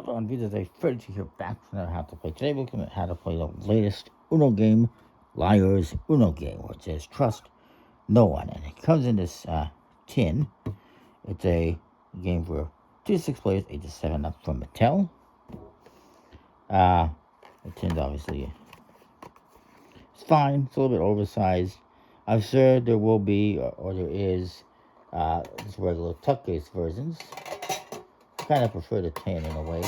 on videos I failed to hear back from how to play. Today we're looking at how to play the latest Uno game, Liar's Uno game, which says trust no one. And it comes in this tin. It's a game for 2 to 6 players, ages 7 up from Mattel. The tin's obviously it's fine. It's a little bit oversized. I'm sure there will be, or there is, just regular tuck case versions. I kind of prefer the tin in a way.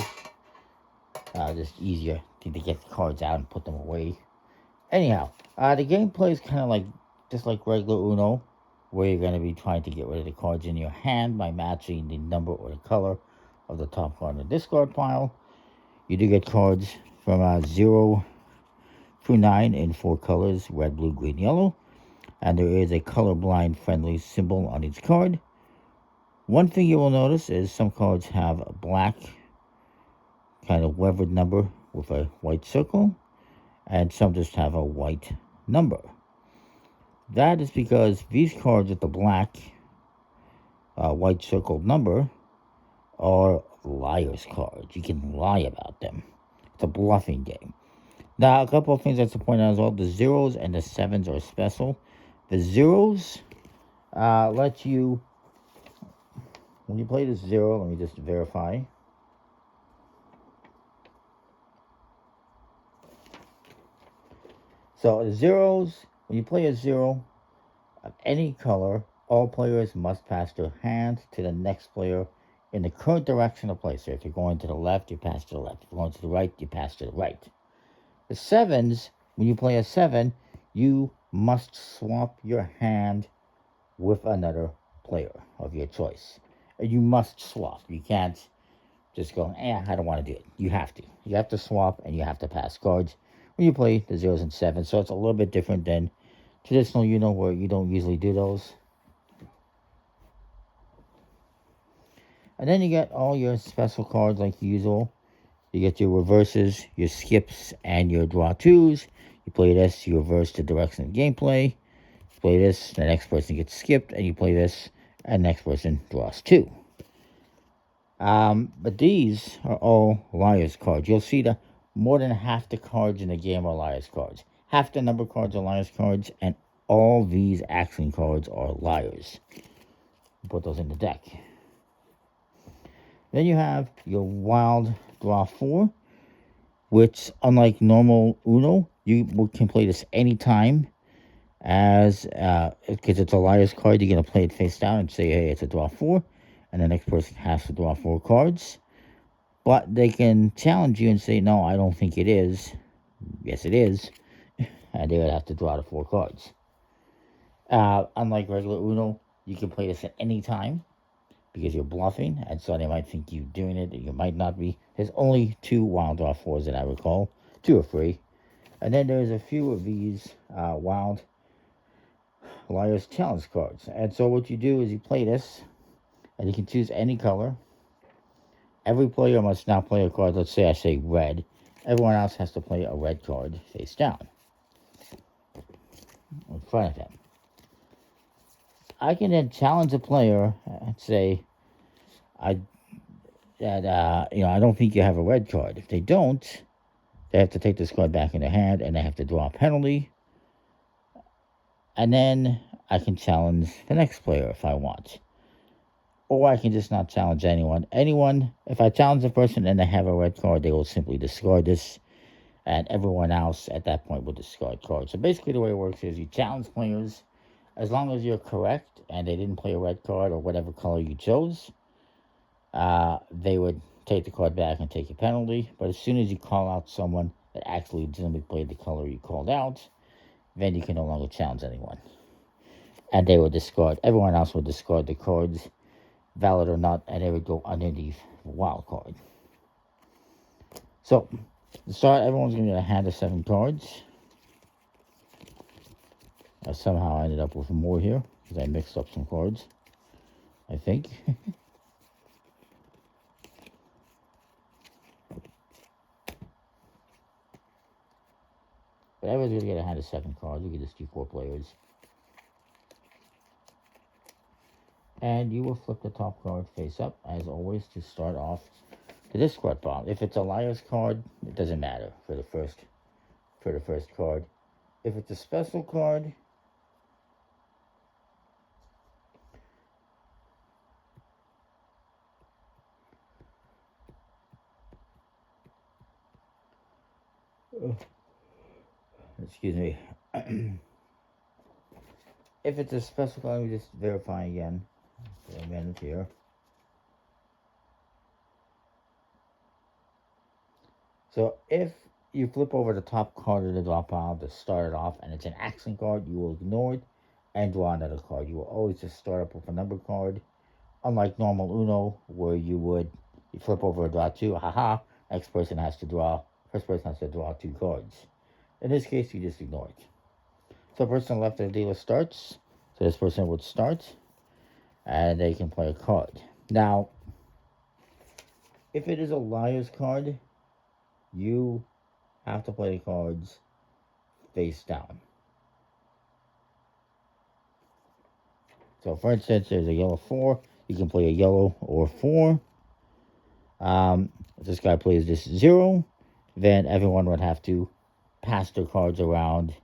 Just easier to get the cards out and put them away. Anyhow, the gameplay is kind of just like regular Uno, where you're going to be trying to get rid of the cards in your hand by matching the number or the color of the top card in the discard pile. You do get cards from 0 through 9 in 4 colors, red, blue, green, yellow. And there is a colorblind friendly symbol on each card. One thing you will notice is some cards have a black kind of weathered number with a white circle, and some just have a white number. That is because these cards with the black white circled number are liar's cards. You can lie about them. It's a bluffing game. Now, a couple of things I have to point out as well. The 0s and the 7s are special. The 0s let you, when you play this 0, let me just verify. So the 0s, when you play a 0 of any color, all players must pass their hand to the next player in the current direction of play. So if you're going to the left, you pass to the left. If you're going to the right, you pass to the right. The 7s, when you play a 7, you must swap your hand with another player of your choice. And you must swap. You can't just go, I don't want to do it. You have to. You have to swap and you have to pass cards when you play the 0s and 7s. So it's a little bit different than traditional Uno, where you don't usually do those. And then you get all your special cards like usual. You get your reverses, your skips, and your draw 2s. You play this, you reverse the direction of gameplay. You play this, the next person gets skipped, and you play this, and the next person draws 2. But these are all liar's cards. You'll see that more than half the cards in the game are liar's cards. Half the number of cards are liar's cards, and all these action cards are liars. Put those in the deck. Then you have your wild draw 4, which, unlike normal Uno, you can play this anytime, as because it's a liar's card. You're going to play it face down and say, hey, it's a draw 4, and the next person has to draw 4 cards. But they can challenge you and say, no, I don't think it is. Yes, it is. And they would have to draw the 4 cards. Unlike regular Uno, you can play this at any time, because you're bluffing, and so they might think you're doing it, you might not be. There's only 2 wild draw 4s that I recall, 2 or 3. And then there's a few of these wild liar's challenge cards. And so what you do is you play this, and you can choose any color. Every player must now play a card. Let's say I say red. Everyone else has to play a red card face down in front of them. I can then challenge a player and say, I don't think you have a red card. If they don't, they have to take this card back in their hand, and they have to draw a penalty. And then I can challenge the next player if I want. Or I can just not challenge anyone. If I challenge a person and they have a red card, they will simply discard this, and everyone else at that point will discard cards. So basically the way it works is you challenge players. As long as you're correct and they didn't play a red card or whatever color you chose, they would take the card back and take a penalty. But as soon as you call out someone that actually legitimately played the color you called out, then you can no longer challenge anyone. And they will discard, everyone else will discard the cards, valid or not, and they would go underneath the wild card. So, to start, everyone's going to get a hand of 7 cards. Somehow I ended up with more here, because I mixed up some cards, I think. But everyone's going to get a hand of 7 cards. You can just do 4 players. And you will flip the top card face up, as always, to start off the discard pile. If it's a liar's card, it doesn't matter for the first card. If it's a special card, excuse me. If it's a special card, let me just verify again. For a minute here. So if you flip over the top card of the draw pile to start it off, and it's an action card, you will ignore it and draw another card. You will always just start up with a number card, unlike normal Uno, where you flip over a draw two, haha, next person has to draw, first person has to draw 2 cards. In this case, you just ignore it. So the person left of the dealer starts, so this person would start, and they can play a card. Now, if it is a liar's card, you have to play the cards face down. So, for instance, there's a yellow 4. You can play a yellow or 4. If this guy plays this 0, then everyone would have to pass their cards around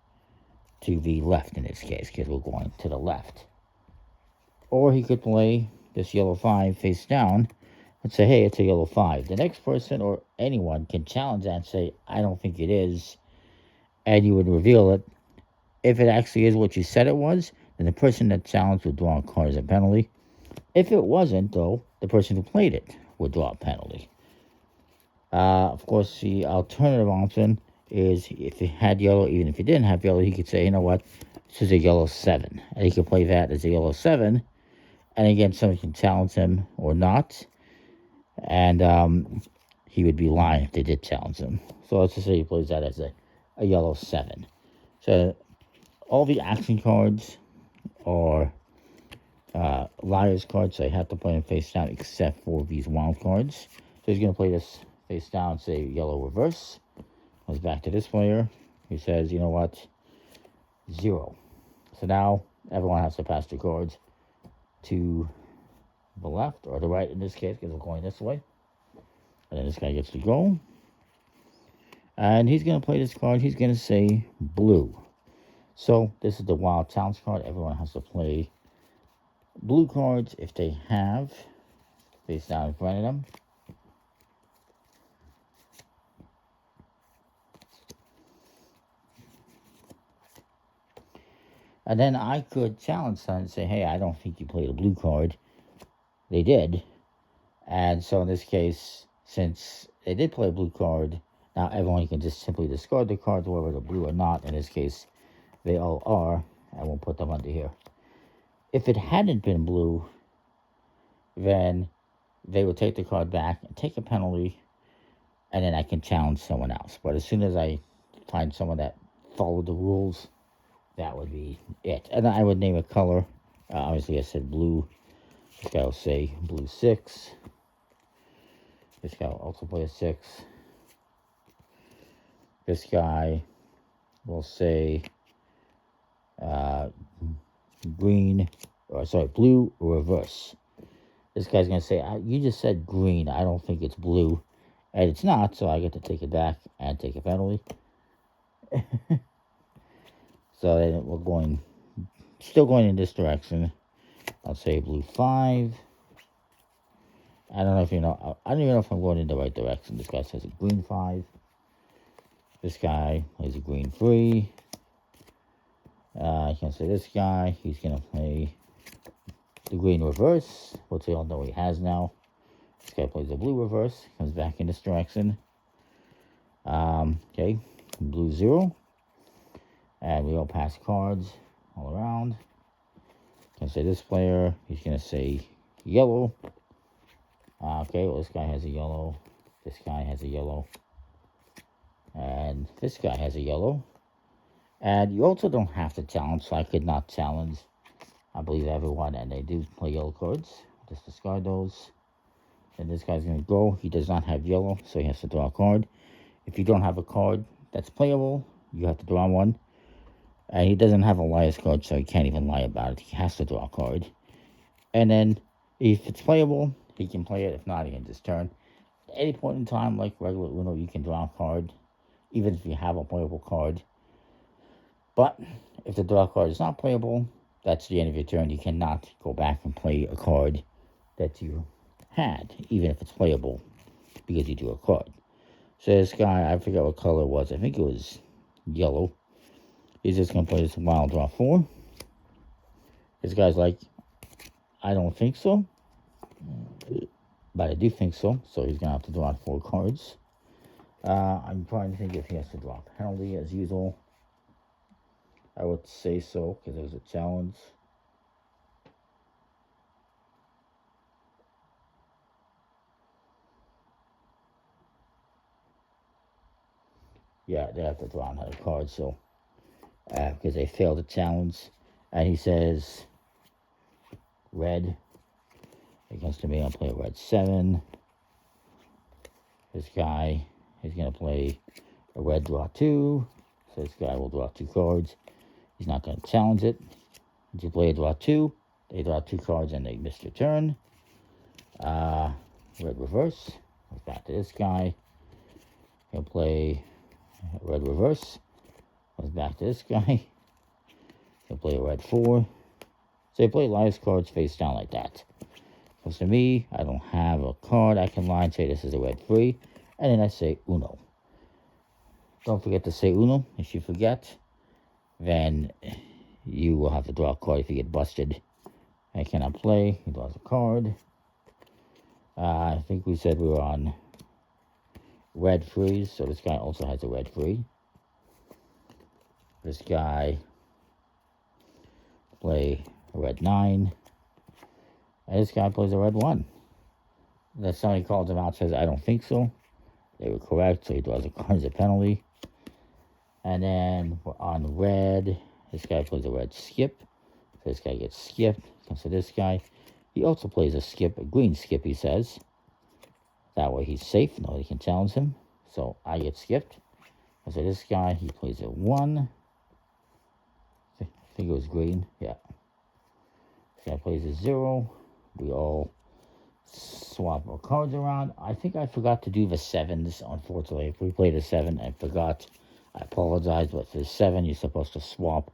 to the left in this case, because we're going to the left. Or he could play this yellow 5 face down and say, hey, it's a yellow 5. The next person or anyone can challenge that and say, I don't think it is, and you would reveal it. If it actually is what you said it was, then the person that challenged would draw a card as a penalty. If it wasn't, though, the person who played it would draw a penalty. Of course, the alternative option is if he had yellow, even if he didn't have yellow, he could say, you know what, this is a yellow 7. And he could play that as a yellow 7. And again, someone can challenge him or not. And he would be lying if they did challenge him. So let's just say he plays that as a yellow 7. So all the action cards are liar's cards, so you have to play them face down except for these wild cards. So he's going to play this face down, say yellow reverse. Goes back to this player. He says, you know what, 0. So now everyone has to pass their cards to the left or the right in this case, because we're going this way. And then this guy gets to go. And he's going to play this card. He's going to say blue. So this is the wild challenge card. Everyone has to play blue cards if they have face down in front of them. And then I could challenge someone and say, hey, I don't think you played a blue card. They did. And so in this case, since they did play a blue card, now everyone can just simply discard the cards, whether they're blue or not. In this case, they all are. I won't put them under here. If it hadn't been blue, then they would take the card back and take a penalty, and then I can challenge someone else. But as soon as I find someone that followed the rules, that would be it. And I would name a color. Obviously, I said blue. This guy will say blue 6. This guy will also play a 6. This guy will say blue reverse. This guy's going to say, you just said green. I don't think it's blue. And it's not, so I get to take it back and take a penalty. So then we're still going in this direction. I'll say blue 5. I don't know if you know, I don't even know if I'm going in the right direction. This guy says a green 5. This guy plays a green 3. I can say this guy, he's going to play the green reverse, which we all know he has now. This guy plays a blue reverse, comes back in this direction. Okay, blue 0. And we all pass cards all around. Can say this player, he's going to say yellow. Okay, well, this guy has a yellow. This guy has a yellow. And this guy has a yellow. And you also don't have to challenge, so I could not challenge, I believe, everyone. And they do play yellow cards. Just discard those. And this guy's going to go. He does not have yellow, so he has to draw a card. If you don't have a card that's playable, you have to draw one. And he doesn't have a liar's card, so he can't even lie about it. He has to draw a card. And then, if it's playable, he can play it. If not, he can just turn. At any point in time, like regular Uno, you can draw a card, even if you have a playable card. But if the draw card is not playable, that's the end of your turn. You cannot go back and play a card that you had, even if it's playable, because you drew a card. So this guy, I forget what color it was. I think it was yellow. He's just going to play this wild draw 4. This guy's like, I don't think so. But I do think so. So he's going to have to draw 4 cards. I'm trying to think if he has to draw a penalty as usual. I would say so, because it was a challenge. Yeah, they have to draw another card, so because they failed the challenge. And he says, red. It comes to me, I'll play a red 7. This guy is going to play a red draw 2. So this guy will draw 2 cards. He's not going to challenge it. If you play a draw 2, they draw 2 cards and they miss your turn. Red reverse. Goes back to this guy. He'll play red reverse. Goes back to this guy. He'll play a red 4. So they play liar's cards face down like that. Comes to me, I don't have a card. I can lie and say this is a red 3. And then I say Uno. Don't forget to say Uno. If you forget, then you will have to draw a card if you get busted. I cannot play. He draws a card. I think we said we were on red 3s, so this guy also has a red 3. This guy play a red 9. And this guy plays a red 1. Then somebody calls him out, says, I don't think so. They were correct, so he draws a card as a penalty. And then we're on red. This guy plays a red skip. So this guy gets skipped. Comes to this guy. He also plays a skip, a green skip, he says. That way he's safe. Nobody can challenge him. So I get skipped. And so this guy, he plays a 1. I think it was green. Yeah. This guy plays a 0. We all swap our cards around. I think I forgot to do the 7s, unfortunately. If we played a 7, I forgot. I apologize, but for the 7, you're supposed to swap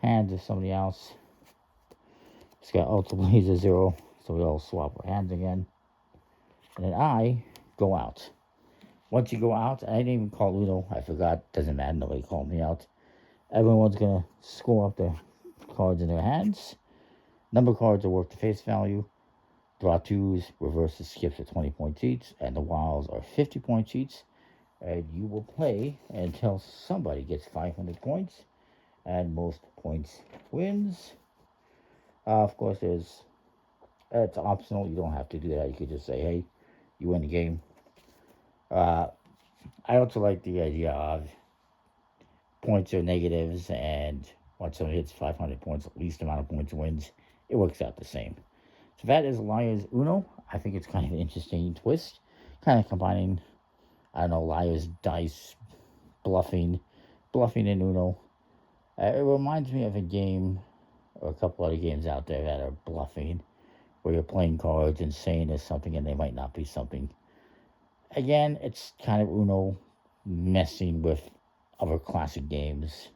hands with somebody else. This guy also plays a 0, so we all swap our hands again. And then I go out. Once you go out, I didn't even call Uno. I forgot. Doesn't matter. Nobody called me out. Everyone's going to score up their cards in their hands. Number cards are worth the face value. Draw 2s, reverses, skips are 20 points each. And the wilds are 50 points each. And you will play until somebody gets 500 points. And most points wins. Of course, it's optional. You don't have to do that. You could just say, hey, you win the game. I also like the idea of points or negatives, and once someone hits 500 points, least amount of points wins. It works out the same. So that is Liar's Uno. I think it's kind of an interesting twist. Kind of combining, I don't know, Liar's dice, bluffing in Uno. It reminds me of a game, or a couple other games out there that are bluffing, where you're playing cards and saying there's something and they might not be something. Again, it's kind of Uno messing with other classic games.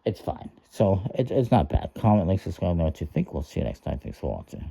It's fine. So it's not bad. Comment, like, subscribe, know what you think. We'll see you next time. Thanks for watching.